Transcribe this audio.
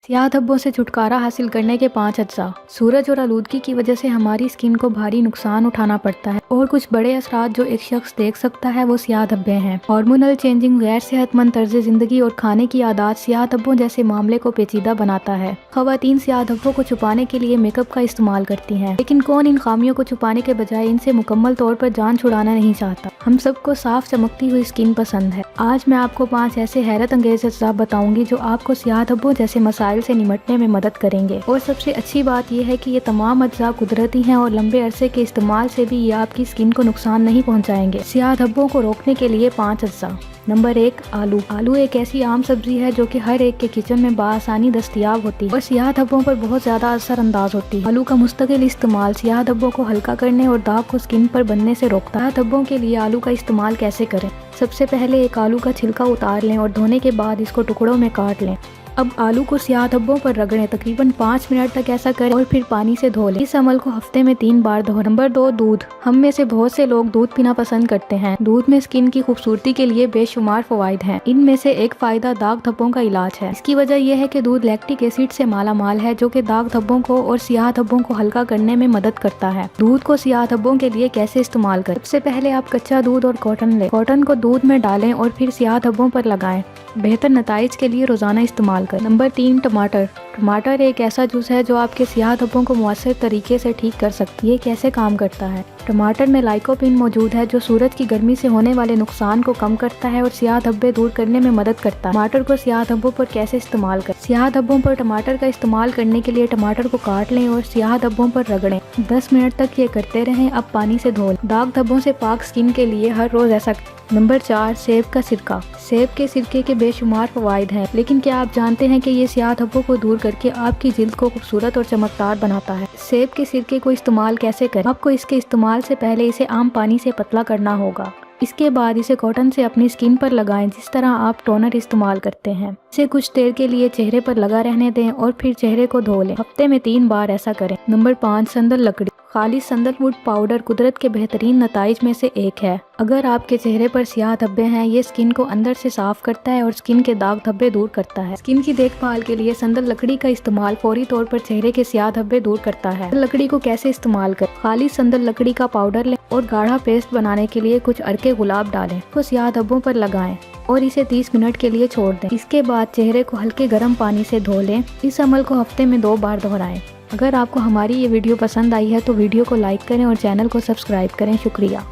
सियाह धब्बों से छुटकारा हासिल करने के 5 अज्जा। सूरज और आलूदगी की वजह से हमारी स्किन को भारी नुकसान उठाना पड़ता है और कुछ बड़े असरात जो एक शख्स देख सकता है वो सियाह धब्बे हैं। हार्मोनल चेंजिंग, गैर सेहतमंद तर्ज जिंदगी और खाने की आदत सियाह धब्बों जैसे मामले को पेचीदा बनाता है। खवातीन सियाह धब्बों को छुपाने के लिए मेकअप का इस्तेमाल करती हैं, लेकिन कौन इन खामियों को छुपाने के बजाय इनसे मुकम्मल तौर पर जान छुड़ाना नहीं चाहता। हम सबको साफ चमकती हुई स्किन पसंद है। आज मैं आपको 5 ऐसे हैरत अंगेज अज्जा बताऊंगी जो आपको सियाह धब्बों जैसे मसाइल से निमटने में मदद करेंगे। और सबसे अच्छी बात यह है कि ये तमाम अज्जा कुदरती हैं और लंबे अरसे के इस्तेमाल से भी ये आपकी स्किन को नुकसान नहीं पहुंचाएंगे। सियाह धब्बों को रोकने के लिए 5 अज्जा। नंबर 1, आलू। आलू एक ऐसी आम सब्जी है जो कि हर एक के किचन में बआसानी दस्तयाब होती है और सियाह धब्बों पर बहुत ज्यादा असरअंदाज होती है। आलू का मुस्तकिल इस्तेमाल सियाह धब्बों को हल्का करने और दाग को स्किन पर बनने से रोकता है। धब्बों के लिए आलू का इस्तेमाल कैसे करें? सबसे पहले एक आलू का छिलका उतार लें और धोने के बाद इसको टुकड़ों में काट लें। अब आलू को सियाह धब्बों पर रगड़ें, तकरीबन 5 मिनट तक ऐसा करें और फिर पानी से धो लें। इस अमल को हफ्ते में 3 बार दोहराएं। नंबर 2, दूध। हम में से बहुत से लोग दूध पीना पसंद करते हैं। दूध में स्किन की खूबसूरती के लिए बेशुमार फवाइद हैं। इनमें से एक फायदा दाग धब्बों का इलाज है। इसकी वजह यह है कि दूध लैक्टिक एसिड से माला माल है जो कि दाग धब्बों को और सियाह धब्बों को हल्का करने में मदद करता है। दूध को सियाह धब्बों के लिए कैसे इस्तेमाल करें? सबसे पहले आप कच्चा दूध और कॉटन लें। कॉटन को दूध में डालें और फिर सियाह धब्बों पर लगाएं। बेहतर नताइज के लिए रोजाना इस्तेमाल करें। नंबर 3, टमाटर। टमाटर एक ऐसा जूस है जो आपके सियाह धब्बों को मुअस्सर तरीके से ठीक कर सकती है। कैसे काम करता है? टमाटर में लाइकोपिन मौजूद है जो सूरज की गर्मी से होने वाले नुकसान को कम करता है और सियाह धब्बे दूर करने में मदद करता है। टमाटर को सियाह धब्बों पर कैसे इस्तेमाल करें? सियाह धब्बों पर टमाटर का इस्तेमाल करने के लिए टमाटर को काट लें और सियाह धब्बों पर रगड़ें। 10 मिनट तक ये करते रहें। अब पानी से धो लें। दाग धब्बों से पाक स्किन के लिए हर रोज ऐसा। नंबर 4, सेब का सिरका। सेब के सिरके के बेशुमार फवाइद हैं, लेकिन क्या आप जानते हैं कि ये सियाह धब्बों को दूर करके आपकी जिल्द को खूबसूरत और चमकदार बनाता है? सेब के सिरके को इस्तेमाल कैसे करें? आपको इसके इस्तेमाल से पहले इसे आम पानी से पतला करना होगा। इसके बाद इसे कॉटन से अपनी स्किन पर लगाएं जिस तरह आप टोनर इस्तेमाल करते हैं। इसे कुछ देर के लिए चेहरे पर लगा रहने दें और फिर चेहरे को धो लें। हफ्ते में 3 बार ऐसा करें। नंबर 5, संदल लकड़ी। खालिस संदलवुड पाउडर कुदरत के बेहतरीन नताइज में से एक है। अगर आपके चेहरे पर सियाह धब्बे हैं, ये स्किन को अंदर से साफ करता है और स्किन के दाग धब्बे दूर करता है। स्किन की देखभाल के लिए संदल लकड़ी का इस्तेमाल फौरी तौर पर चेहरे के सियाह धब्बे दूर करता है। लकड़ी को कैसे इस्तेमाल करें? खालिस संदल लकड़ी का पाउडर लें और गाढ़ा पेस्ट बनाने के लिए कुछ अर्के गुलाब डालें। तो सियाह धब्बों पर लगाएं और इसे 30 मिनट के लिए छोड़ दें। इसके बाद चेहरे को हल्के गर्म पानी से धो लें। इस अमल को हफ्ते में 2 बार दोहराएं। अगर आपको हमारी ये वीडियो पसंद आई है तो वीडियो को लाइक करें और चैनल को सब्सक्राइब करें। शुक्रिया।